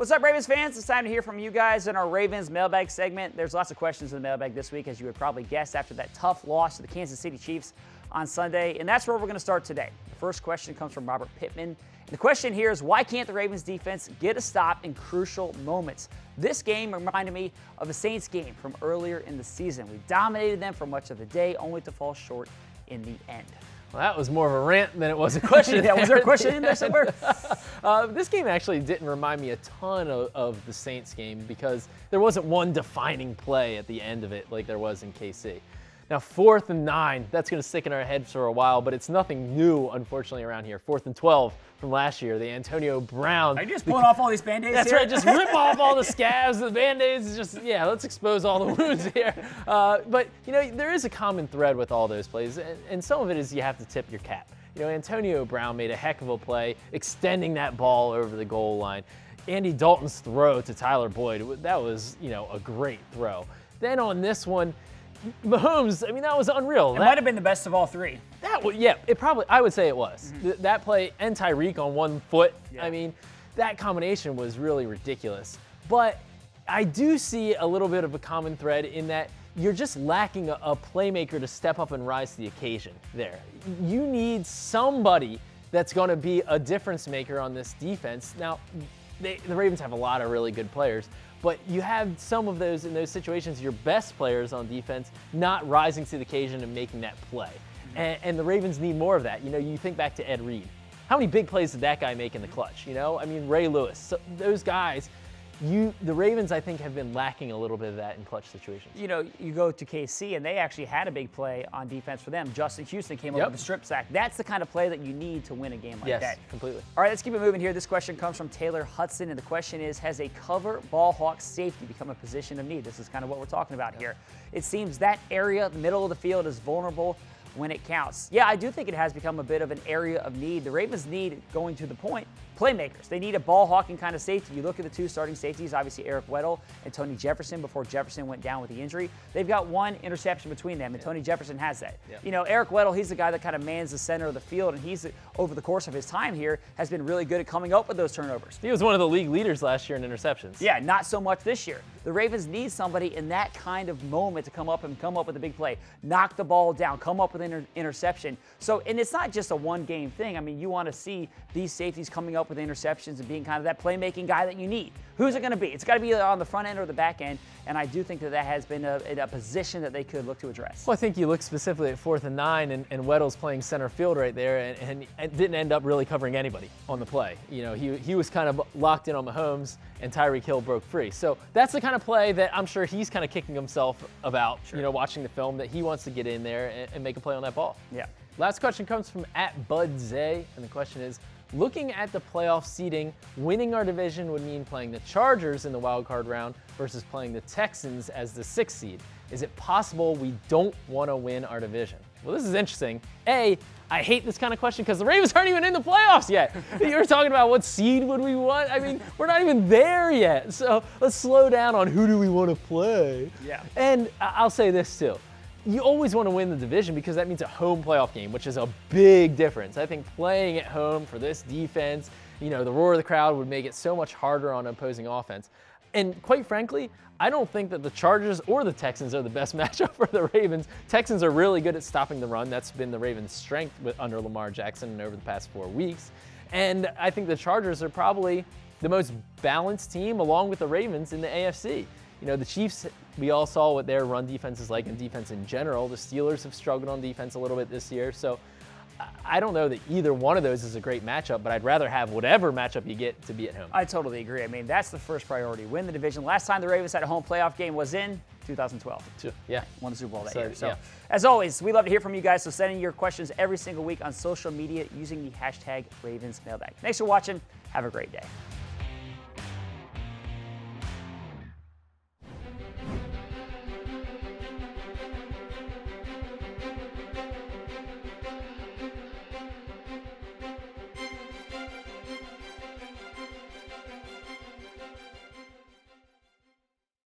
What's up, Ravens fans? It's time to hear from you guys in our Ravens Mailbag segment. There's lots of questions in the Mailbag this week, as you would probably guess, after that tough loss to the Kansas City Chiefs on Sunday, and that's where we're going to start today. The first question comes from Robert Pittman. And the question here is, why can't the Ravens defense get a stop in crucial moments? This game reminded me of the Saints game from earlier in the season. We dominated them for much of the day, only to fall short in the end. Well, that was more of a rant than it was a question. Yeah, was there a question in there somewhere? This game actually didn't remind me a ton of the Saints game because there wasn't one defining play at the end of it like there was in KC. Now, 4th and 9, that's going to stick in our heads for a while, but it's nothing new, unfortunately, around here. 4th and 12 from last year, the Antonio Brown. Are you just pulling off all these Band-Aids That's here? right, just rip off all the scabs, the Band-Aids, just, yeah, let's expose all the wounds here. But, you know, there is a common thread with all those plays, and some of it is you have to tip your cap. You know, Antonio Brown made a heck of a play, extending that ball over the goal line. Andy Dalton's throw to Tyler Boyd, that was, you know, a great throw. Then on this one, Mahomes, I mean, that was unreal. It might have been the best of all three. Yeah, it probably, I would say it was. That play and Tyreek on one foot, yeah. I mean, that combination was really ridiculous. But I do see a little bit of a common thread in that you're just lacking a playmaker to step up and rise to the occasion there. You need somebody that's going to be a difference maker on this defense. Now, the Ravens have a lot of really good players, but you have some of those in those situations, your best players on defense not rising to the occasion and making that play. And the Ravens need more of that. You know, you think back to Ed Reed. How many big plays did that guy make in the clutch? You know, I mean, Ray Lewis. So those guys, the Ravens, I think, have been lacking a little bit of that in clutch situations. You know, you go to KC, and they actually had a big play on defense for them. Justin Houston came up with a strip sack. That's the kind of play that you need to win a game like that. Yes, completely. All right, let's keep it moving here. This question comes from Taylor Hudson, and the question is, has a cover ball hawk safety become a position of need? This is kind of what we're talking about here. It seems that area, the middle of the field, is vulnerable when it counts. Yeah, I do think it has become a bit of an area of need. The Ravens need, going to the point, playmakers. They need a ball-hawking kind of safety. You look at the two starting safeties, obviously Eric Weddle and Tony Jefferson before Jefferson went down with the injury. They've got one interception between them, and Tony Jefferson has that. You know, Eric Weddle, he's the guy that kind of mans the center of the field, and he's, over the course of his time here, has been really good at coming up with those turnovers. He was one of the league leaders last year in interceptions. Yeah, not so much this year. The Ravens need somebody in that kind of moment to come up with a big play, knock the ball down, come up with an interception. So, and it's not just a one-game thing. I mean, you want to see these safeties coming up with interceptions and being kind of that playmaking guy that you need. Who's it going to be? It's got to be on the front end or the back end, and I do think that that has been a position that they could look to address. Well, I think you look specifically at 4th and 9, and Weddle's playing center field right there, and didn't end up really covering anybody on the play. You know, he was kind of locked in on Mahomes, and Tyreek Hill broke free. So that's the kind of play that I'm sure he's kind of kicking himself about, you know, watching the film, that he wants to get in there and make a play on that ball. Yeah. Last question comes from @BudZay, and the question is, looking at the playoff seeding, winning our division would mean playing the Chargers in the wild card round versus playing the Texans as the 6th seed. Is it possible we don't want to win our division? Well, this is interesting. I hate this kind of question because the Ravens aren't even in the playoffs yet. You were talking about what seed would we want? I mean, we're not even there yet. So let's slow down on who do we want to play. Yeah. And I'll say this too. You always want to win the division because that means a home playoff game, which is a big difference. I think playing at home for this defense, you know, the roar of the crowd would make it so much harder on opposing offense. And quite frankly, I don't think that the Chargers or the Texans are the best matchup for the Ravens. Texans are really good at stopping the run. That's been the Ravens' strength under Lamar Jackson and over the past 4 weeks. And I think the Chargers are probably the most balanced team along with the Ravens in the AFC. You know, the Chiefs, we all saw what their run defense is like and defense in general. The Steelers have struggled on defense a little bit this year. So I don't know that either one of those is a great matchup, but I'd rather have whatever matchup you get to be at home. I totally agree. I mean, that's the first priority. Win the division. Last time the Ravens had a home playoff game was in 2012. Yeah. Won the Super Bowl that year. So, yeah. As always, we love to hear from you guys. So send in your questions every single week on social media using the hashtag RavensMailbag. Thanks for watching. Have a great day.